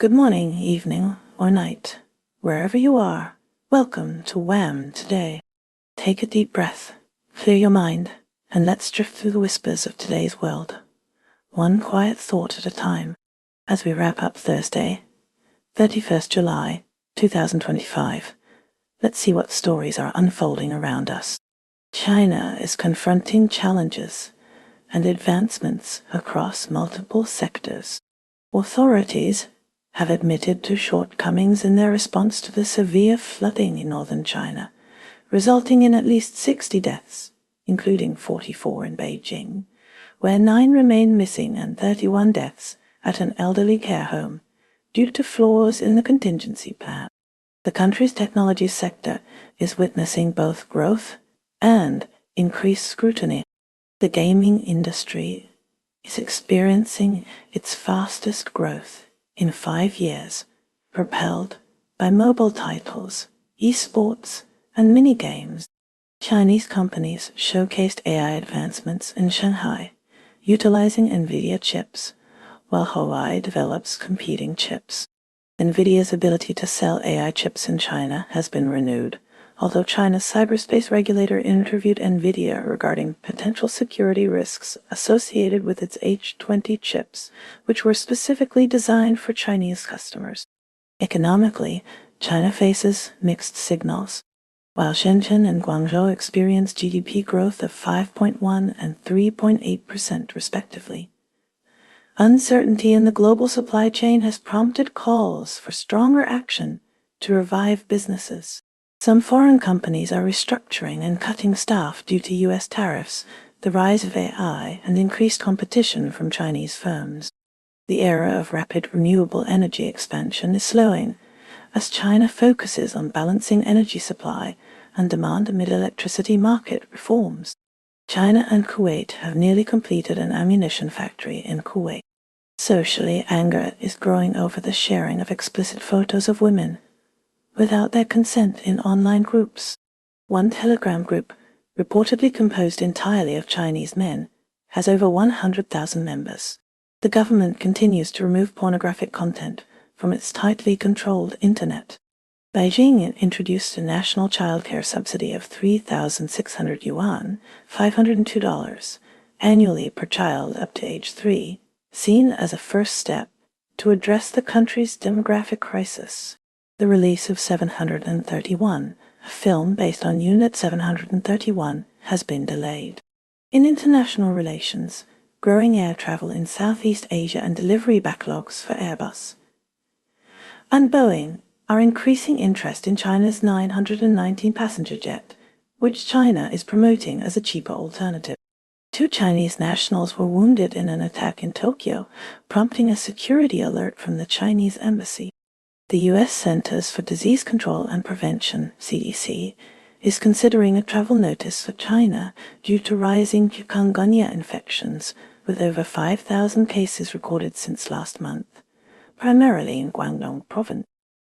Good morning, evening, or night, wherever you are. Welcome to WHAM today. Take a deep breath, clear your mind, and let's drift through the whispers of today's world, one quiet thought at a time, as we wrap up Thursday, 31st July, 2025. Let's see what stories are unfolding around us. China is confronting challenges and advancements across multiple sectors. Authorities have admitted to shortcomings in their response to the severe flooding in northern China, resulting in at least 60 deaths, including 44 in Beijing, where 9 remain missing and 31 deaths at an elderly care home due to flaws in the contingency plan. The country's technology sector is witnessing both growth and increased scrutiny. The gaming industry is experiencing its fastest growth in 5 years, propelled by mobile titles, esports, and mini-games. Chinese companies showcased AI advancements in Shanghai, utilizing NVIDIA chips, while Huawei develops competing chips. NVIDIA's ability to sell AI chips in China has been renewed, although China's cyberspace regulator interviewed NVIDIA regarding potential security risks associated with its H20 chips, which were specifically designed for Chinese customers. Economically, China faces mixed signals. While Shenzhen and Guangzhou experienced GDP growth of 5.1% and 3.8% respectively, uncertainty in the global supply chain has prompted calls for stronger action to revive businesses. Some foreign companies are restructuring and cutting staff due to U.S. tariffs, the rise of AI, and increased competition from Chinese firms. The era of rapid renewable energy expansion is slowing, as China focuses on balancing energy supply and demand amid electricity market reforms. China and Kuwait have nearly completed an ammunition factory in Kuwait. Socially, anger is growing over the sharing of explicit photos of women without their consent in online groups. One Telegram group, reportedly composed entirely of Chinese men, has over 100,000 members. The government continues to remove pornographic content from its tightly controlled internet. Beijing introduced a national childcare subsidy of 3,600 yuan, $502, annually per child up to age 3, seen as a first step to address the country's demographic crisis. The release of 731, a film based on Unit 731, has been delayed. In international relations, growing air travel in Southeast Asia and delivery backlogs for Airbus and Boeing are increasing interest in China's 919 passenger jet, which China is promoting as a cheaper alternative. 2 Chinese nationals were wounded in an attack in Tokyo, prompting a security alert from the Chinese embassy. The U.S. Centers for Disease Control and Prevention, CDC, is considering a travel notice for China due to rising chikungunya infections, with over 5,000 cases recorded since last month, primarily in Guangdong province.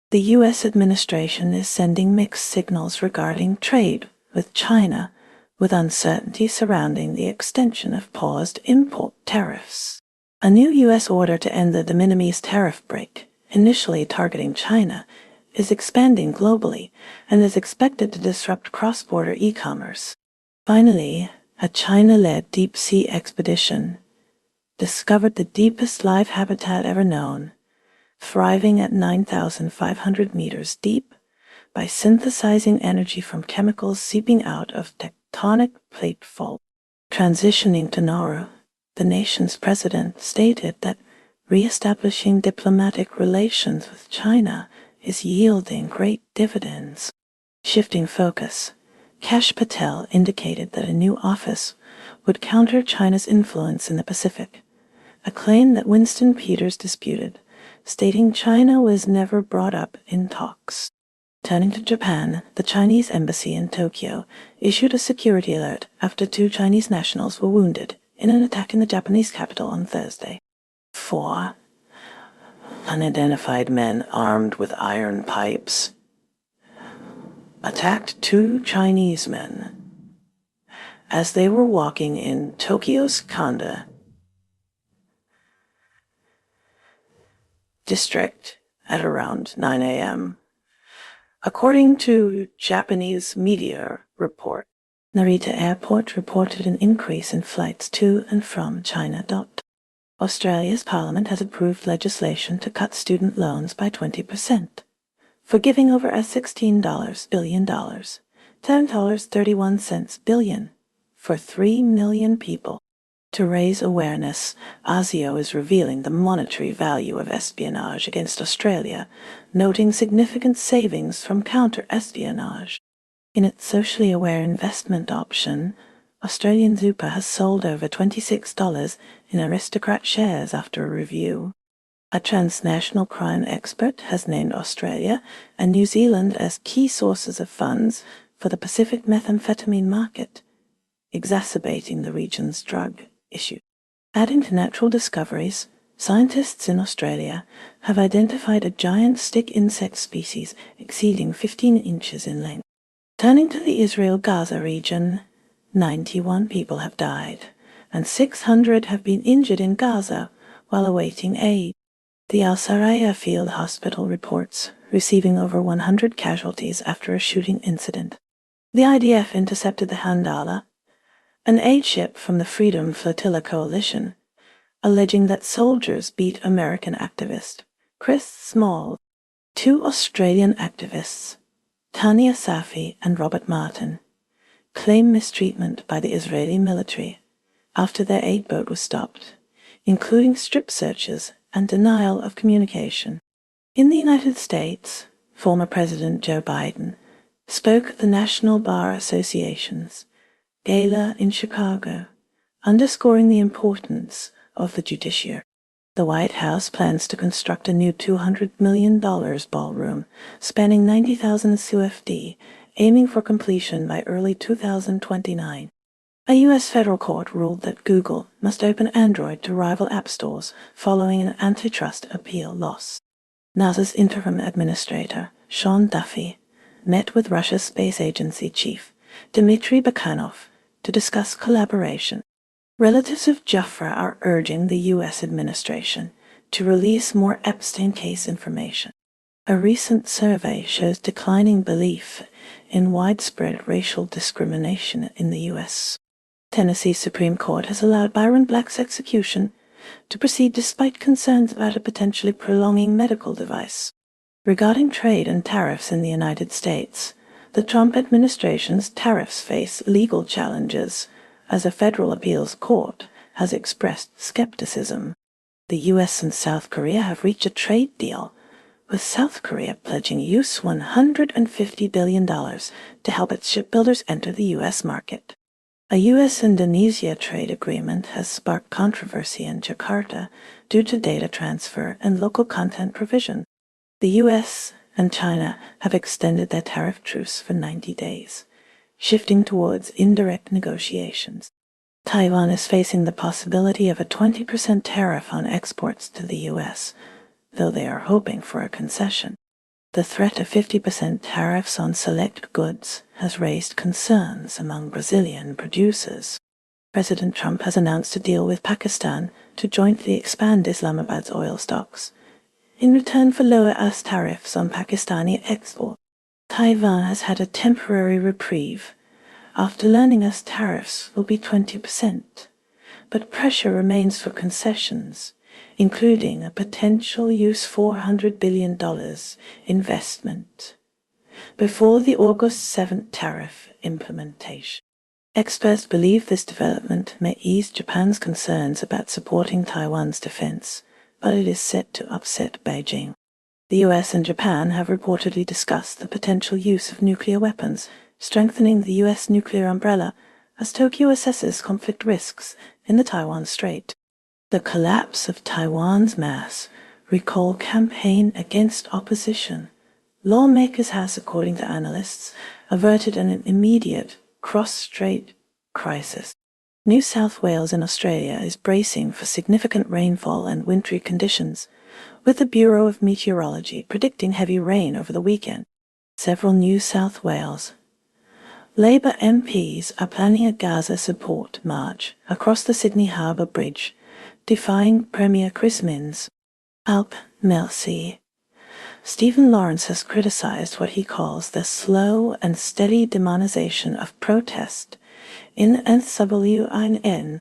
The U.S. administration is sending mixed signals regarding trade with China, with uncertainty surrounding the extension of paused import tariffs. A new U.S. order to end the de minimis tariff break, initially targeting China, is expanding globally and is expected to disrupt cross-border e-commerce. Finally, a China-led deep-sea expedition discovered the deepest live habitat ever known, thriving at 9,500 meters deep by synthesizing energy from chemicals seeping out of tectonic plate fault. Transitioning to Nauru, the nation's president stated that re-establishing diplomatic relations with China is yielding great dividends. Shifting focus, Kash Patel indicated that a new office would counter China's influence in the Pacific, a claim that Winston Peters disputed, stating China was never brought up in talks. Turning to Japan, the Chinese embassy in Tokyo issued a security alert after 2 Chinese nationals were wounded in an attack in the Japanese capital on Thursday. 4 unidentified men armed with iron pipes attacked 2 Chinese men as they were walking in Tokyo's Kanda district at around 9 a.m. According to Japanese media report, Narita Airport reported an increase in flights to and from China. Australia's Parliament has approved legislation to cut student loans by 20%, forgiving over $16 billion, $10.31 billion, for 3 million people. To raise awareness, ASIO is revealing the monetary value of espionage against Australia, noting significant savings from counter-espionage. In its socially aware investment option, Australian Zupa has sold over $26 in Aristocrat shares after a review. A transnational crime expert has named Australia and New Zealand as key sources of funds for the Pacific methamphetamine market, exacerbating the region's drug issue. Adding to natural discoveries, scientists in Australia have identified a giant stick insect species exceeding 15 inches in length. Turning to the Israel-Gaza region, 91 people have died, and 600 have been injured in Gaza while awaiting aid. The Al-Saraya Field Hospital reports receiving over 100 casualties after a shooting incident. The IDF intercepted the Handala, an aid ship from the Freedom Flotilla Coalition, alleging that soldiers beat American activist Chris Small. 2 Australian activists, Tania Safi and Robert Martin, claim mistreatment by the Israeli military after their aid boat was stopped, including strip searches and denial of communication. In the United States, former President Joe Biden spoke at the National Bar Association's gala in Chicago, underscoring the importance of the judiciary. The White House plans to construct a new $200 million ballroom spanning 90,000 CFD, aiming for completion by early 2029. A U.S. federal court ruled that Google must open Android to rival app stores following an antitrust appeal loss. NASA's interim administrator, Sean Duffy, met with Russia's space agency chief, Dmitry Bakhanov, to discuss collaboration. Relatives of Jafra are urging the U.S. administration to release more Epstein case information. A recent survey shows declining belief in widespread racial discrimination in the U.S. Tennessee's Supreme Court has allowed Byron Black's execution to proceed despite concerns about a potentially prolonging medical device. Regarding trade and tariffs in the United States, the Trump administration's tariffs face legal challenges as a federal appeals court has expressed skepticism. The U.S. and South Korea have reached a trade deal, with South Korea pledging US $150 billion to help its shipbuilders enter the U.S. market. A U.S.-Indonesia trade agreement has sparked controversy in Jakarta due to data transfer and local content provision. The U.S. and China have extended their tariff truce for 90 days, shifting towards indirect negotiations. Taiwan is facing the possibility of a 20% tariff on exports to the U.S., though they are hoping for a concession. The threat of 50% tariffs on select goods has raised concerns among Brazilian producers. President Trump has announced a deal with Pakistan to jointly expand Islamabad's oil stocks, in return for lower US tariffs on Pakistani exports. Taiwan has had a temporary reprieve after learning US tariffs will be 20%, but pressure remains for concessions, including a potential US $400 billion investment before the August 7th tariff implementation. Experts believe this development may ease Japan's concerns about supporting Taiwan's defense, but it is set to upset Beijing. The US and Japan have reportedly discussed the potential use of nuclear weapons, strengthening the US nuclear umbrella as Tokyo assesses conflict risks in the Taiwan Strait. The collapse of Taiwan's mass recall campaign against opposition. Lawmakers has, according to analysts, averted an immediate cross-strait crisis. New South Wales in Australia is bracing for significant rainfall and wintry conditions, with the Bureau of Meteorology predicting heavy rain over the weekend. Several New South Wales Labour MPs are planning a Gaza support march across the Sydney Harbour Bridge, defying Premier Chris Minns. Alp Melsi, Stephen Lawrence has criticized what he calls the slow and steady demonization of protest in WHAM.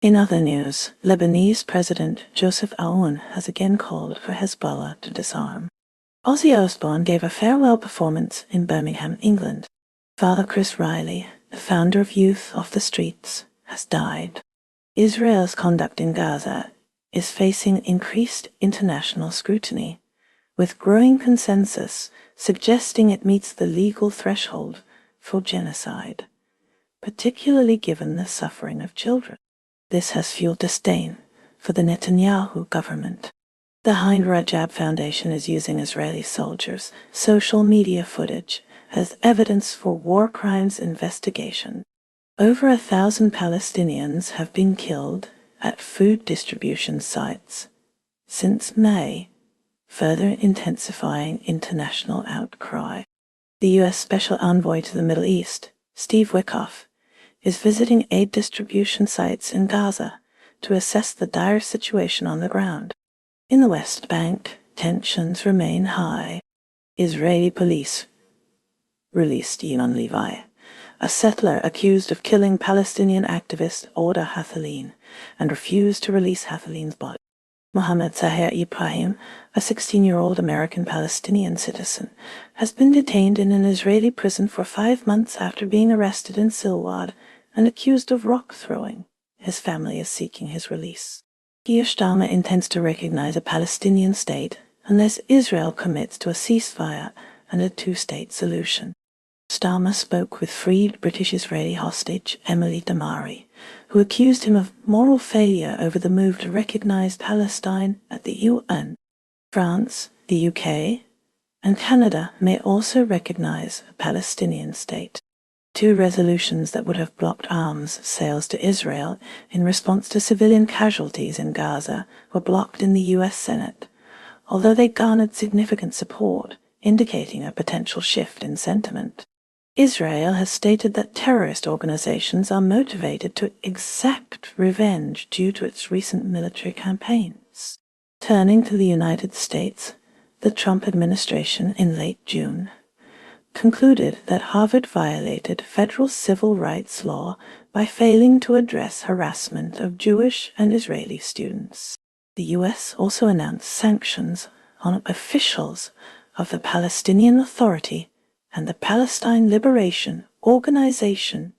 In other news, Lebanese President Joseph Aoun has again called for Hezbollah to disarm. Ozzy Osbourne gave a farewell performance in Birmingham, England. Father Chris Riley, the founder of Youth Off the Streets, has died. Israel's conduct in Gaza is facing increased international scrutiny, with growing consensus suggesting it meets the legal threshold for genocide, particularly given the suffering of children. This has fueled disdain for the Netanyahu government. The Hind Rajab Foundation is using Israeli soldiers' social media footage as evidence for war crimes investigation. Over 1,000 Palestinians have been killed at food distribution sites since May, further intensifying international outcry. The U.S. Special Envoy to the Middle East, Steve Witkoff, is visiting aid distribution sites in Gaza to assess the dire situation on the ground. In the West Bank, tensions remain high. Israeli police released Yinon Levi, a settler accused of killing Palestinian activist Orda Hathaleen, and refused to release Hathaleen's body. Mohammed Saher Ibrahim, a 16-year-old American-Palestinian citizen, has been detained in an Israeli prison for 5 months after being arrested in Silwad and accused of rock throwing. His family is seeking his release. Keir Starmer intends to recognize a Palestinian state unless Israel commits to a ceasefire and a two-state solution. Starmer spoke with freed British-Israeli hostage Emily Damari, who accused him of moral failure over the move to recognize Palestine at the UN. France, the UK, and Canada may also recognize a Palestinian state. 2 resolutions that would have blocked arms sales to Israel in response to civilian casualties in Gaza were blocked in the U.S. Senate, although they garnered significant support, indicating a potential shift in sentiment. Israel has stated that terrorist organizations are motivated to exact revenge due to its recent military campaigns. Turning to the United States, the Trump administration in late June concluded that Harvard violated federal civil rights law by failing to address harassment of Jewish and Israeli students. The U.S. also announced sanctions on officials of the Palestinian Authority and the Palestine Liberation Organization,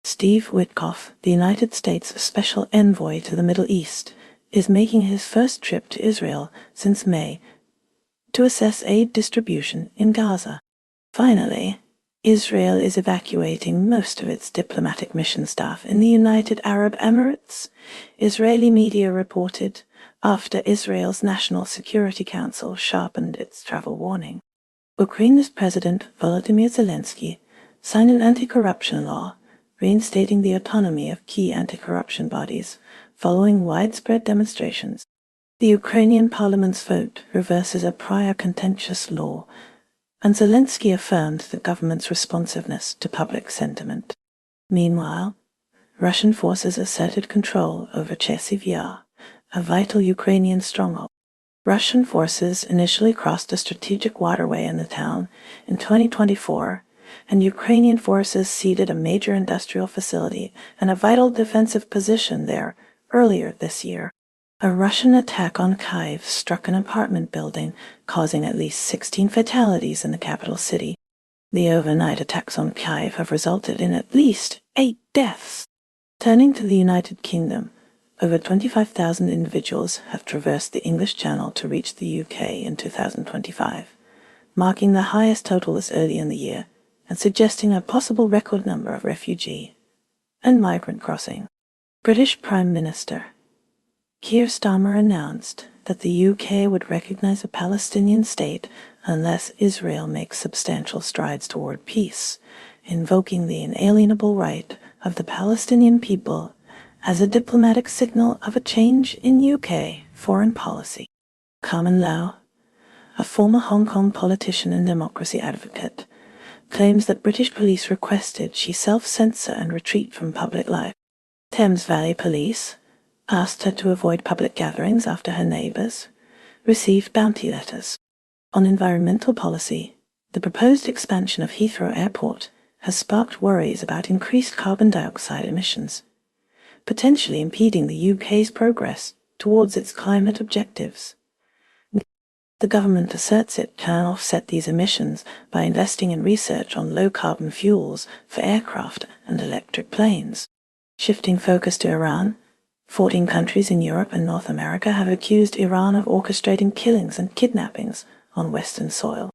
Steve Witkoff, the United States Special Envoy to the Middle East, is making his first trip to Israel since May to assess aid distribution in Gaza. Finally, Israel is evacuating most of its diplomatic mission staff in the United Arab Emirates, Israeli media reported after Israel's National Security Council sharpened its travel warning. Ukraine's President Volodymyr Zelensky signed an anti-corruption law reinstating the autonomy of key anti-corruption bodies following widespread demonstrations. The Ukrainian parliament's vote reverses a prior contentious law, and Zelensky affirmed the government's responsiveness to public sentiment. Meanwhile, Russian forces asserted control over Chasiv Yar, a vital Ukrainian stronghold. Russian forces initially crossed a strategic waterway in the town in 2024, and Ukrainian forces ceded a major industrial facility and a vital defensive position there earlier this year. A Russian attack on Kyiv struck an apartment building, causing at least 16 fatalities in the capital city. The overnight attacks on Kyiv have resulted in at least 8 deaths. Turning to the United Kingdom, over 25,000 individuals have traversed the English Channel to reach the UK in 2025, marking the highest total this early in the year and suggesting a possible record number of refugee and migrant crossing. British Prime Minister Keir Starmer announced that the UK would recognize a Palestinian state unless Israel makes substantial strides toward peace, invoking the inalienable right of the Palestinian people as a diplomatic signal of a change in UK foreign policy. Carmen Lau, a former Hong Kong politician and democracy advocate, claims that British police requested she self-censor and retreat from public life. Thames Valley Police asked her to avoid public gatherings after her neighbours, received bounty letters. On environmental policy, the proposed expansion of Heathrow Airport has sparked worries about increased carbon dioxide emissions, potentially impeding the UK's progress towards its climate objectives. The government asserts it can offset these emissions by investing in research on low-carbon fuels for aircraft and electric planes. Shifting focus to Iran, 14 countries in Europe and North America have accused Iran of orchestrating killings and kidnappings on Western soil.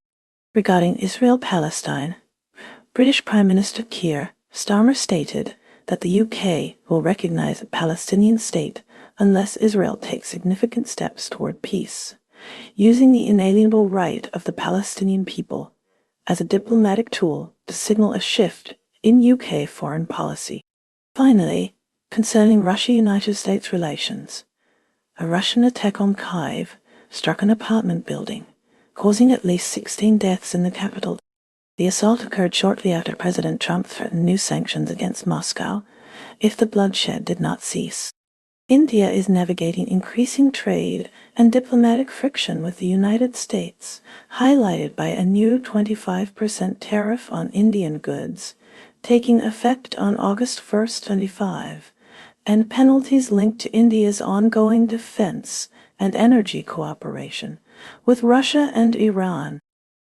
Regarding Israel-Palestine, British Prime Minister Keir Starmer stated that the UK will recognize a Palestinian state unless Israel takes significant steps toward peace, using the inalienable right of the Palestinian people as a diplomatic tool to signal a shift in UK foreign policy. Finally, concerning Russia-United States relations, a Russian attack on Kyiv struck an apartment building, causing at least 16 deaths in the capital. The assault occurred shortly after President Trump threatened new sanctions against Moscow if the bloodshed did not cease. India is navigating increasing trade and diplomatic friction with the United States, highlighted by a new 25% tariff on Indian goods, taking effect on August 1, 2025, and penalties linked to India's ongoing defense and energy cooperation with Russia and Iran.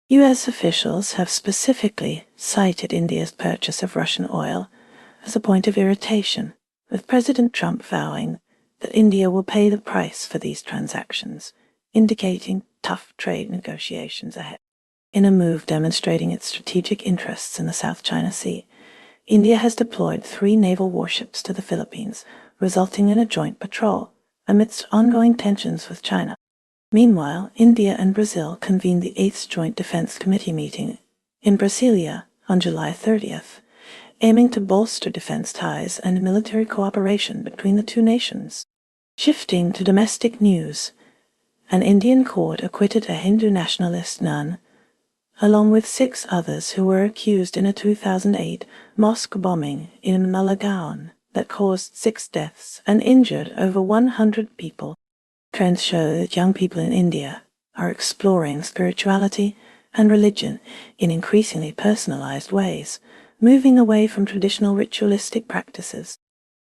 U.S. officials have specifically cited India's purchase of Russian oil as a point of irritation, with President Trump vowing that India will pay the price for these transactions, indicating tough trade negotiations ahead. In a move demonstrating its strategic interests in the South China Sea, India has deployed 3 naval warships to the Philippines, resulting in a joint patrol amidst ongoing tensions with China. Meanwhile, India and Brazil convened the 8th Joint Defense Committee meeting in Brasilia on July 30th, aiming to bolster defense ties and military cooperation between the two nations. Shifting to domestic news, an Indian court acquitted a Hindu nationalist nun, along with 6 others who were accused in a 2008 mosque bombing in Malagaon that caused 6 deaths and injured over 100 people. Trends show that young people in India are exploring spirituality and religion in increasingly personalized ways, moving away from traditional ritualistic practices.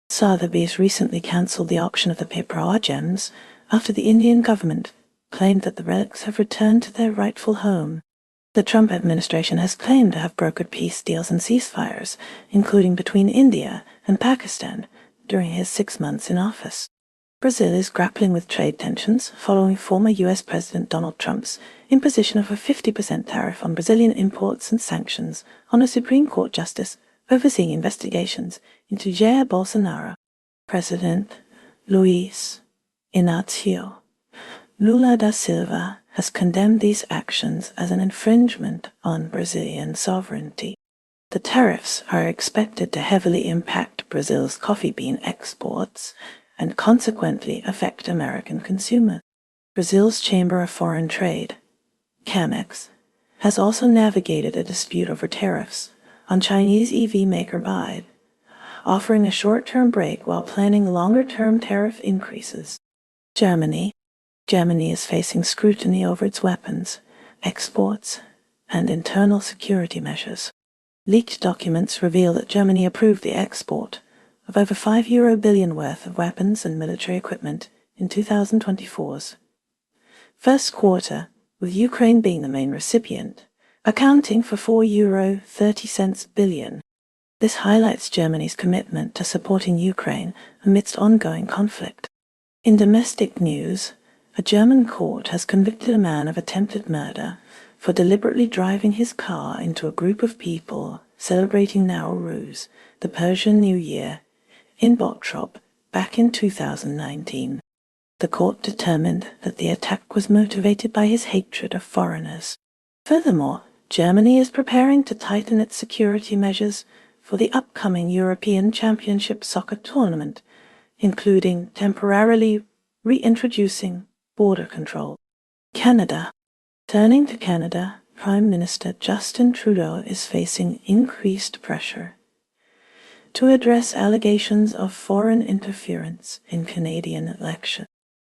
Sotheby's recently cancelled the auction of the paper gems after the Indian government claimed that the relics have returned to their rightful home. The Trump administration has claimed to have brokered peace deals and ceasefires, including between India and Pakistan, during his 6 months in office. Brazil is grappling with trade tensions following former U.S. President Donald Trump's imposition of a 50% tariff on Brazilian imports and sanctions on a Supreme Court justice overseeing investigations into Jair Bolsonaro. President Luiz Inácio Lula da Silva has condemned these actions as an infringement on Brazilian sovereignty. The tariffs are expected to heavily impact Brazil's coffee bean exports and consequently affect American consumers. Brazil's Chamber of Foreign Trade, CAMEX, has also navigated a dispute over tariffs on Chinese EV maker Brewed, offering a short-term break while planning longer-term tariff increases. Germany is facing scrutiny over its weapons, exports, and internal security measures. Leaked documents reveal that Germany approved the export of over €5 billion worth of weapons and military equipment in 2024's first quarter, with Ukraine being the main recipient, accounting for €4.30 billion. This highlights Germany's commitment to supporting Ukraine amidst ongoing conflict. In domestic news, a German court has convicted a man of attempted murder for deliberately driving his car into a group of people celebrating Nauru's, the Persian New Year, in Bottrop back in 2019. The court determined that the attack was motivated by his hatred of foreigners. Furthermore, Germany is preparing to tighten its security measures for the upcoming European Championship soccer tournament, including temporarily reintroducing border control. Canada. Turning to Canada, Prime Minister Justin Trudeau is facing increased pressure to address allegations of foreign interference in Canadian elections.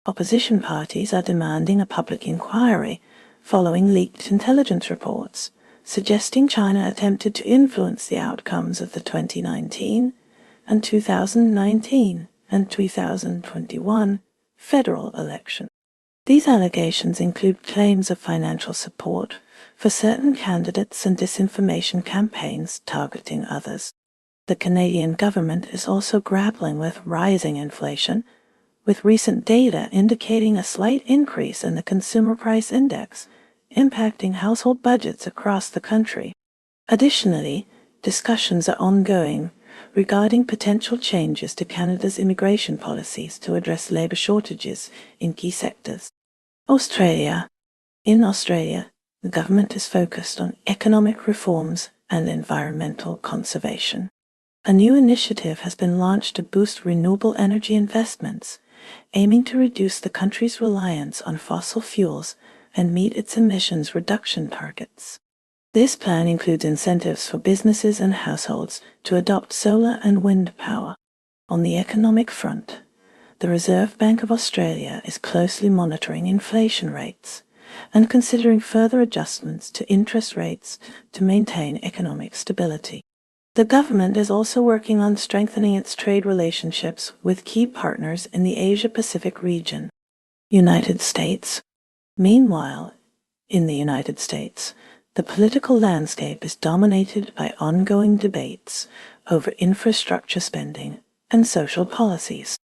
Opposition parties are demanding a public inquiry following leaked intelligence reports, suggesting China attempted to influence the outcomes of the 2019 and 2019 and 2021 federal election. These allegations include claims of financial support for certain candidates and disinformation campaigns targeting others. The Canadian government is also grappling with rising inflation, with recent data indicating a slight increase in the Consumer Price Index, impacting household budgets across the country. Additionally, discussions are ongoing regarding potential changes to Canada's immigration policies to address labour shortages in key sectors. In Australia, the government is focused on economic reforms and environmental conservation. A new initiative has been launched to boost renewable energy investments, aiming to reduce the country's reliance on fossil fuels and meet its emissions reduction targets. This plan includes incentives for businesses and households to adopt solar and wind power. On the economic front, the Reserve Bank of Australia is closely monitoring inflation rates and considering further adjustments to interest rates to maintain economic stability. The government is also working on strengthening its trade relationships with key partners in the Asia-Pacific region. United States. Meanwhile, in the United States, the political landscape is dominated by ongoing debates over infrastructure spending and social policies.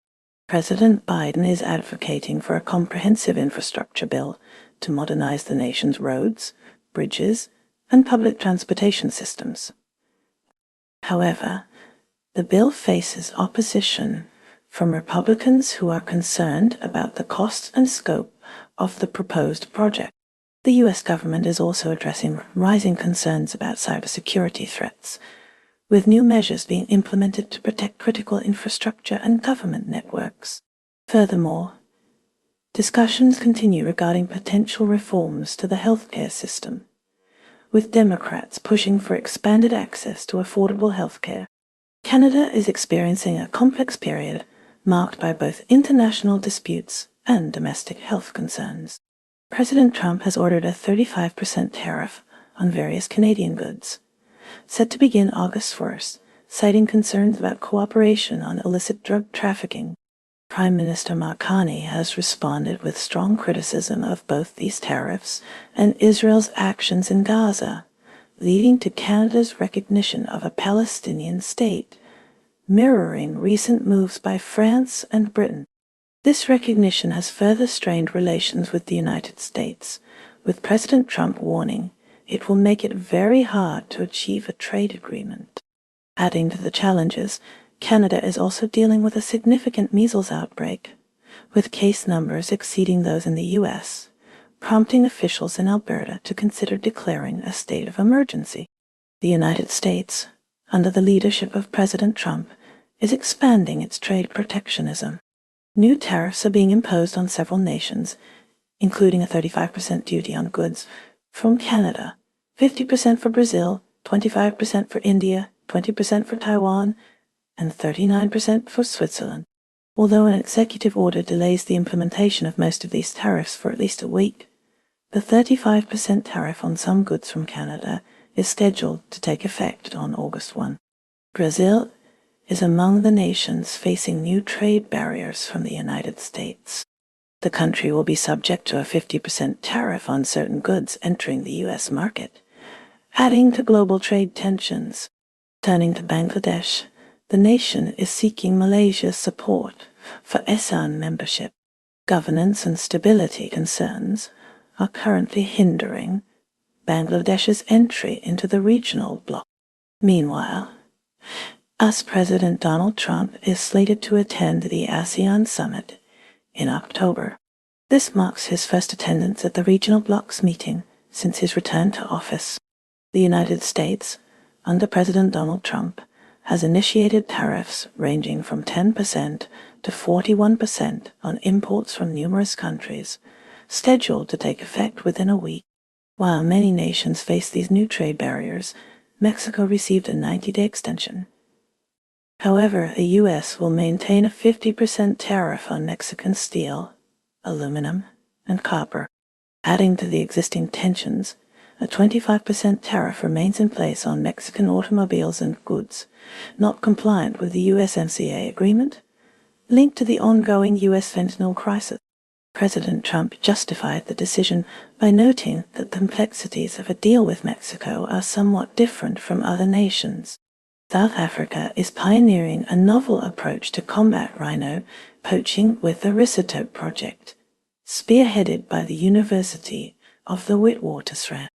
President Biden is advocating for a comprehensive infrastructure bill to modernize the nation's roads, bridges, and public transportation systems. However, the bill faces opposition from Republicans who are concerned about the cost and scope of the proposed project. The U.S. government is also addressing rising concerns about cybersecurity threats, with new measures being implemented to protect critical infrastructure and government networks. Furthermore, discussions continue regarding potential reforms to the healthcare system, with Democrats pushing for expanded access to affordable healthcare. Canada is experiencing a complex period marked by both international disputes and domestic health concerns. President Trump has ordered a 35% tariff on various Canadian goods, set to begin August 1st, citing concerns about cooperation on illicit drug trafficking. Prime Minister Mark Carney has responded with strong criticism of both these tariffs and Israel's actions in Gaza, leading to Canada's recognition of a Palestinian state, mirroring recent moves by France and Britain. This recognition has further strained relations with the United States, with President Trump warning it will make it very hard to achieve a trade agreement. Adding to the challenges, Canada is also dealing with a significant measles outbreak, with case numbers exceeding those in the U.S., prompting officials in Alberta to consider declaring a state of emergency. The United States, under the leadership of President Trump, is expanding its trade protectionism. New tariffs are being imposed on several nations, including a 35% duty on goods from Canada, 50% for Brazil, 25% for India, 20% for Taiwan, and 39% for Switzerland. Although an executive order delays the implementation of most of these tariffs for at least a week, the 35% tariff on some goods from Canada is scheduled to take effect on August 1. Brazil is among the nations facing new trade barriers from the United States. The country will be subject to a 50% tariff on certain goods entering the U.S. market, adding to global trade tensions. Turning to Bangladesh, the nation is seeking Malaysia's support for ASEAN membership. Governance and stability concerns are currently hindering Bangladesh's entry into the regional bloc. Meanwhile, US President Donald Trump is slated to attend the ASEAN summit in October. This marks his first attendance at the regional bloc's meeting since his return to office. The United States, under President Donald Trump, has initiated tariffs ranging from 10% to 41% on imports from numerous countries, scheduled to take effect within a week. While many nations face these new trade barriers, Mexico received a 90-day extension. However, the U.S. will maintain a 50% tariff on Mexican steel aluminum, and copper. Adding to the existing tensions, a 25% tariff remains in place on Mexican automobiles and goods not compliant with the USMCA agreement, linked to the ongoing U.S. fentanyl crisis. President Trump justified the decision by noting that the complexities of a deal with Mexico are somewhat different from other nations. South Africa is pioneering a novel approach to combat rhino poaching with the Risotope Project, spearheaded by the University of the Witwatersrand.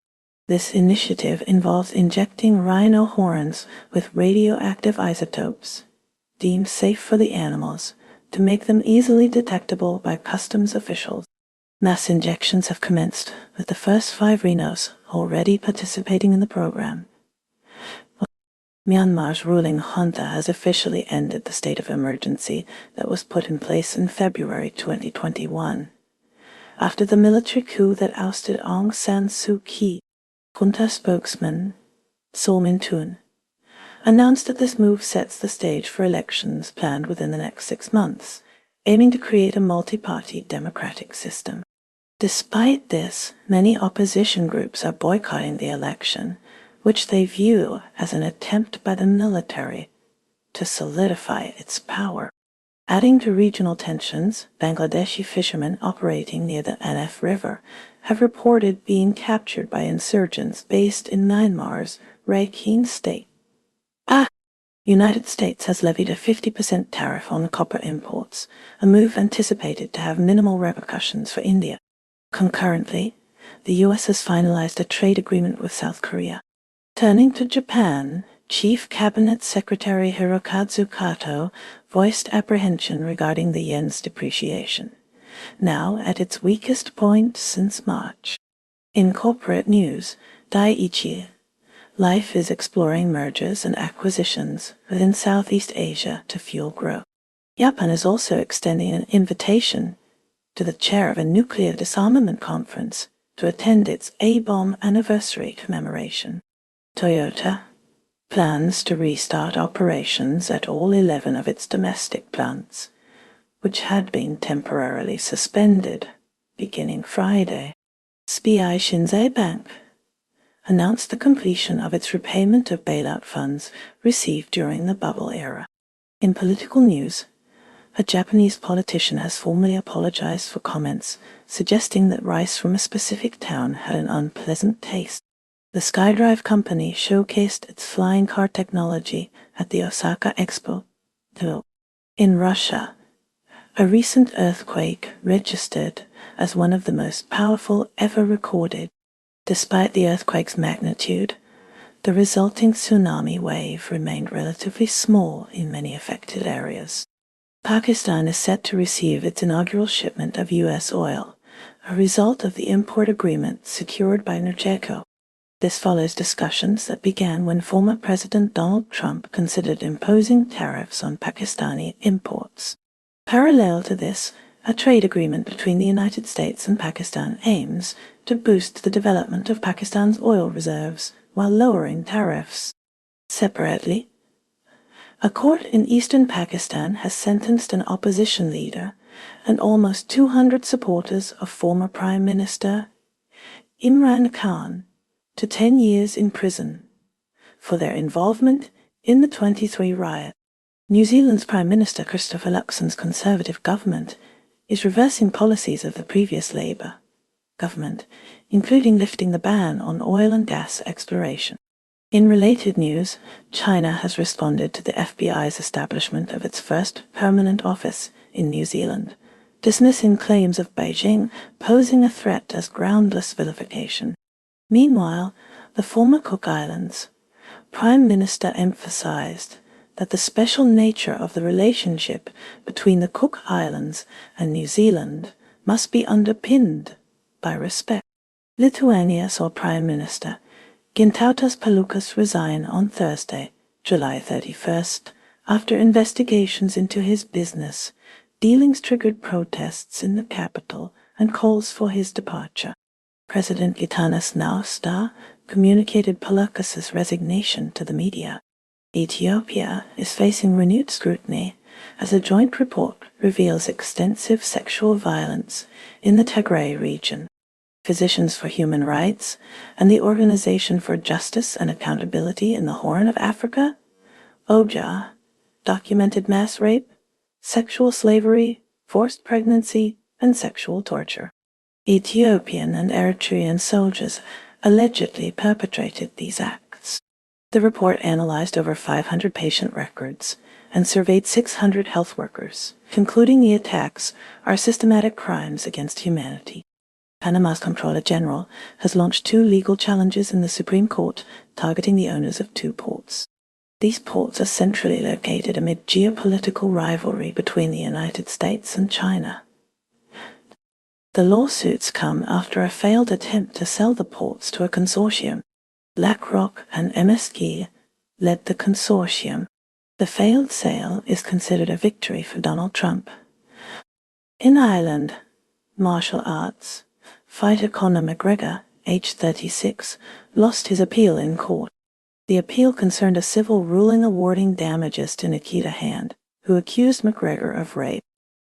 This initiative involves injecting rhino horns with radioactive isotopes, deemed safe for the animals, to make them easily detectable by customs officials. Mass injections have commenced, with the first 5 rhinos already participating in the program. Myanmar's ruling junta has officially ended the state of emergency that was put in place in February 2021. After the military coup that ousted Aung San Suu Kyi, junta spokesman Sol Min Tun announced that this move sets the stage for elections planned within the next 6 months, aiming to create a multi-party democratic system. Despite this, many opposition groups are boycotting the election, which they view as an attempt by the military to solidify its power. Adding to regional tensions, Bangladeshi fishermen operating near the Anef River have reported being captured by insurgents based in Myanmar's Rakhine state. United States has levied a 50% tariff on copper imports, a move anticipated to have minimal repercussions for India. Concurrently, the U.S. has finalized a trade agreement with South Korea. Turning to Japan, Chief Cabinet Secretary Hirokazu Kato voiced apprehension regarding the yen's depreciation, now at its weakest point since March. In corporate news, Daiichi Life is exploring mergers and acquisitions within Southeast Asia to fuel growth. Japan is also extending an invitation to the chair of a nuclear disarmament conference to attend its A-bomb anniversary commemoration. Toyota plans to restart operations at all 11 of its domestic plants, which had been temporarily suspended beginning Friday. SBI Shinsei Bank announced the completion of its repayment of bailout funds received during the bubble era. In political news, a Japanese politician has formally apologized for comments suggesting that rice from a specific town had an unpleasant taste. The SkyDrive company showcased its flying car technology at the Osaka Expo. In Russia, a recent earthquake registered as one of the most powerful ever recorded. Despite the earthquake's magnitude, the resulting tsunami wave remained relatively small in many affected areas. Pakistan is set to receive its inaugural shipment of U.S. oil, a result of the import agreement secured by Norgeco. This follows discussions that began when former President Donald Trump considered imposing tariffs on Pakistani imports. Parallel to this, a trade agreement between the United States and Pakistan aims to boost the development of Pakistan's oil reserves while lowering tariffs. Separately, a court in eastern Pakistan has sentenced an opposition leader and almost 200 supporters of former Prime Minister Imran Khan to 10 years in prison for their involvement in the 23 riot. New Zealand's Prime Minister Christopher Luxon's Conservative government is reversing policies of the previous Labour government, including lifting the ban on oil and gas exploration. In related news, China has responded to the FBI's establishment of its first permanent office in New Zealand, dismissing claims of Beijing posing a threat as groundless vilification. Meanwhile, the former Cook Islands Prime Minister emphasized that the special nature of the relationship between the Cook Islands and New Zealand must be underpinned by respect. Lithuania saw Prime Minister Gintautas Paluckas resign on Thursday, July 31st, after investigations into his business dealings triggered protests in the capital and calls for his departure. President Gitanas Naustaa communicated Paluckas' resignation to the media. Ethiopia is facing renewed scrutiny as a joint report reveals extensive sexual violence in the Tigray region. Physicians for Human Rights and the Organization for Justice and Accountability in the Horn of Africa, OJA, documented mass rape, sexual slavery, forced pregnancy, and sexual torture. Ethiopian and Eritrean soldiers allegedly perpetrated these acts. The report analyzed over 500 patient records and surveyed 600 health workers, concluding the attacks are systematic crimes against humanity. Panama's Comptroller General has launched 2 legal challenges in the Supreme Court targeting the owners of 2 ports. These ports are centrally located amid geopolitical rivalry between the United States and China. The lawsuits come after a failed attempt to sell the ports to a consortium. BlackRock and MSK led the consortium. The failed sale is considered a victory for Donald Trump. In Ireland, martial arts fighter Conor McGregor, age 36, lost his appeal in court. The appeal concerned a civil ruling awarding damages to Nikita Hand, who accused McGregor of rape.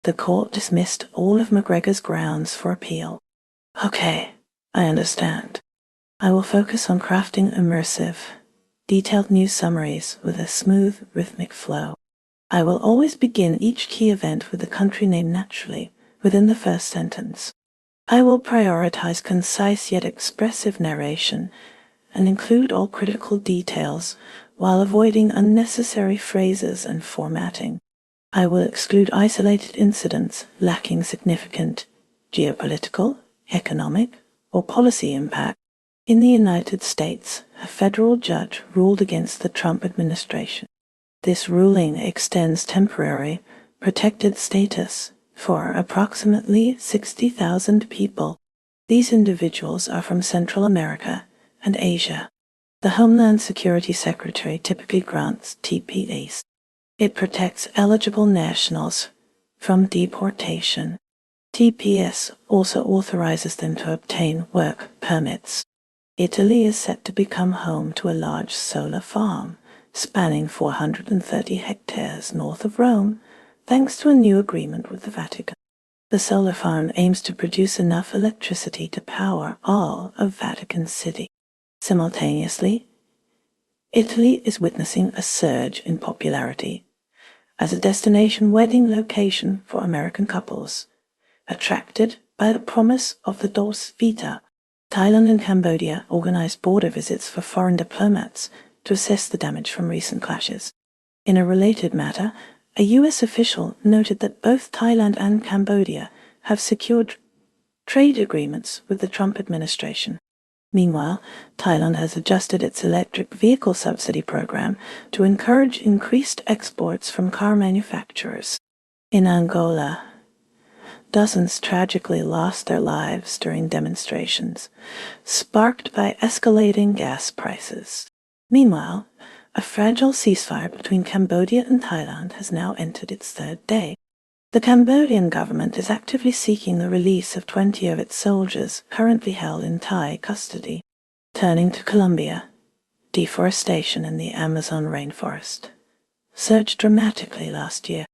The court dismissed all of McGregor's grounds for appeal. Okay, I understand. I will focus on crafting immersive, detailed news summaries with a smooth, rhythmic flow. I will always begin each key event with the country name naturally, within the first sentence. I will prioritize concise yet expressive narration and include all critical details while avoiding unnecessary phrases and formatting. I will exclude isolated incidents lacking significant geopolitical, economic, or policy impact. In the United States, a federal judge ruled against the Trump administration. This ruling extends temporary, protected status for approximately 60,000 people. These individuals are from Central America and Asia. The Homeland Security Secretary typically grants TPS. It protects eligible nationals from deportation. TPS also authorizes them to obtain work permits. Italy is set to become home to a large solar farm spanning 430 hectares north of Rome, thanks to a new agreement with the Vatican. The solar farm aims to produce enough electricity to power all of Vatican City. Simultaneously, Italy is witnessing a surge in popularity as a destination wedding location for American couples, attracted by the promise of the Dolce Vita. Thailand and Cambodia organized border visits for foreign diplomats to assess the damage from recent clashes. In a related matter, a U.S. official noted that both Thailand and Cambodia have secured trade agreements with the Trump administration. Meanwhile, Thailand has adjusted its electric vehicle subsidy program to encourage increased exports from car manufacturers. In Angola, dozens tragically lost their lives during demonstrations, sparked by escalating gas prices. Meanwhile, a fragile ceasefire between Cambodia and Thailand has now entered its 3rd day. The Cambodian government is actively seeking the release of 20 of its soldiers currently held in Thai custody. Turning to Colombia, deforestation in the Amazon rainforest surged dramatically last year.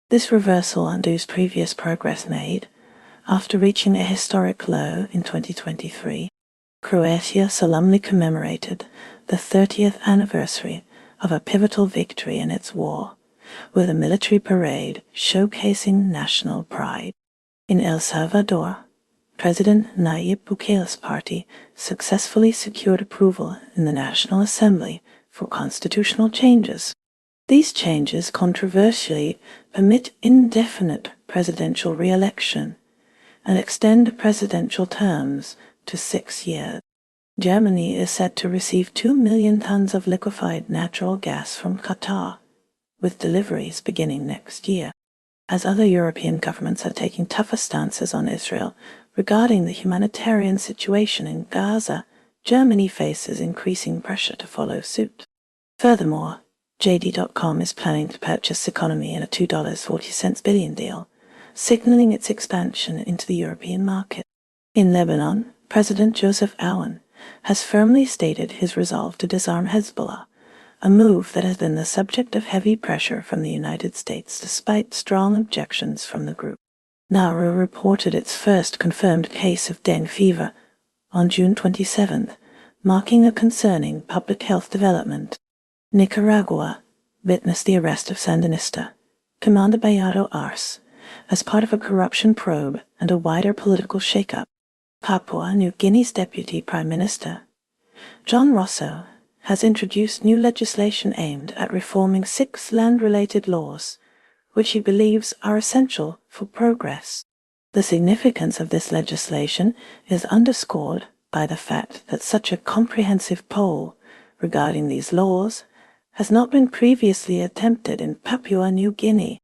This reversal undoes previous progress made after reaching a historic low in 2023. Croatia solemnly commemorated the 30th anniversary of a pivotal victory in its war, with a military parade showcasing national pride. In El Salvador, President Nayib Bukele's party successfully secured approval in the National Assembly for constitutional changes. These changes controversially permit indefinite presidential re-election and extend presidential terms to 6 years. Germany is set to receive 2 million tons of liquefied natural gas from Qatar, with deliveries beginning next year. As other European governments are taking tougher stances on Israel regarding the humanitarian situation in Gaza, Germany faces increasing pressure to follow suit. Furthermore, JD.com is planning to purchase Economy in a $2.40 billion deal, signaling its expansion into the European market. In Lebanon, President Joseph Aoun has firmly stated his resolve to disarm Hezbollah, a move that has been the subject of heavy pressure from the United States despite strong objections from the group. Nauru reported its first confirmed case of dengue fever on June 27th, marking a concerning public health development. Nicaragua witnessed the arrest of Sandinista Commander Bayardo Arce as part of a corruption probe and a wider political shakeup. Papua New Guinea's Deputy Prime Minister, John Rosso, has introduced new legislation aimed at reforming 6 land-related laws, which he believes are essential for progress. The significance of this legislation is underscored by the fact that such a comprehensive poll regarding these laws has not been previously attempted in Papua New Guinea.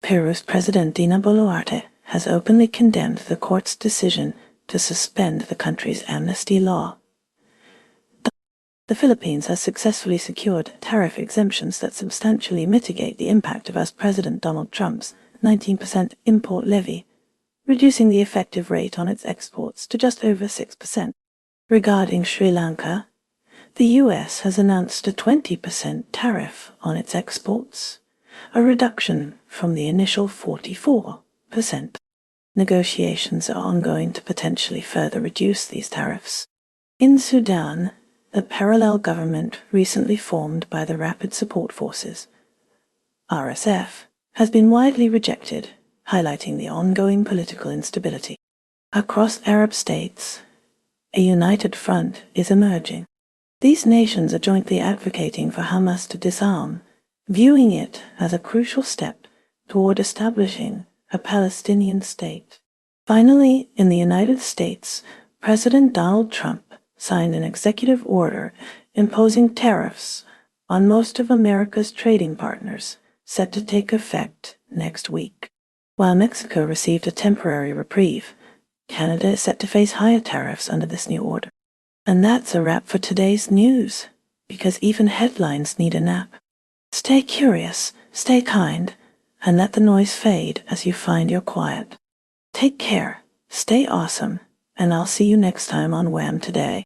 Peru's President Dina Boluarte has openly condemned the court's decision to suspend the country's amnesty law. The Philippines has successfully secured tariff exemptions that substantially mitigate the impact of US President Donald Trump's 19% import levy, reducing the effective rate on its exports to just over 6%. Regarding Sri Lanka, the US has announced a 20% tariff on its exports, a reduction from the initial 44%. Negotiations are ongoing to potentially further reduce these tariffs. In Sudan, a parallel government recently formed by the Rapid Support Forces, RSF, has been widely rejected, highlighting the ongoing political instability. Across Arab states, a united front is emerging. These nations are jointly advocating for Hamas to disarm, viewing it as a crucial step toward establishing a Palestinian state. Finally, in the United States, President Donald Trump signed an executive order imposing tariffs on most of America's trading partners, set to take effect next week. While Mexico received a temporary reprieve, Canada is set to face higher tariffs under this new order. And that's a wrap for today's news, because even headlines need a nap. Stay curious, stay kind, and let the noise fade as you find your quiet. Take care, stay awesome, and I'll see you next time on WHAM Today.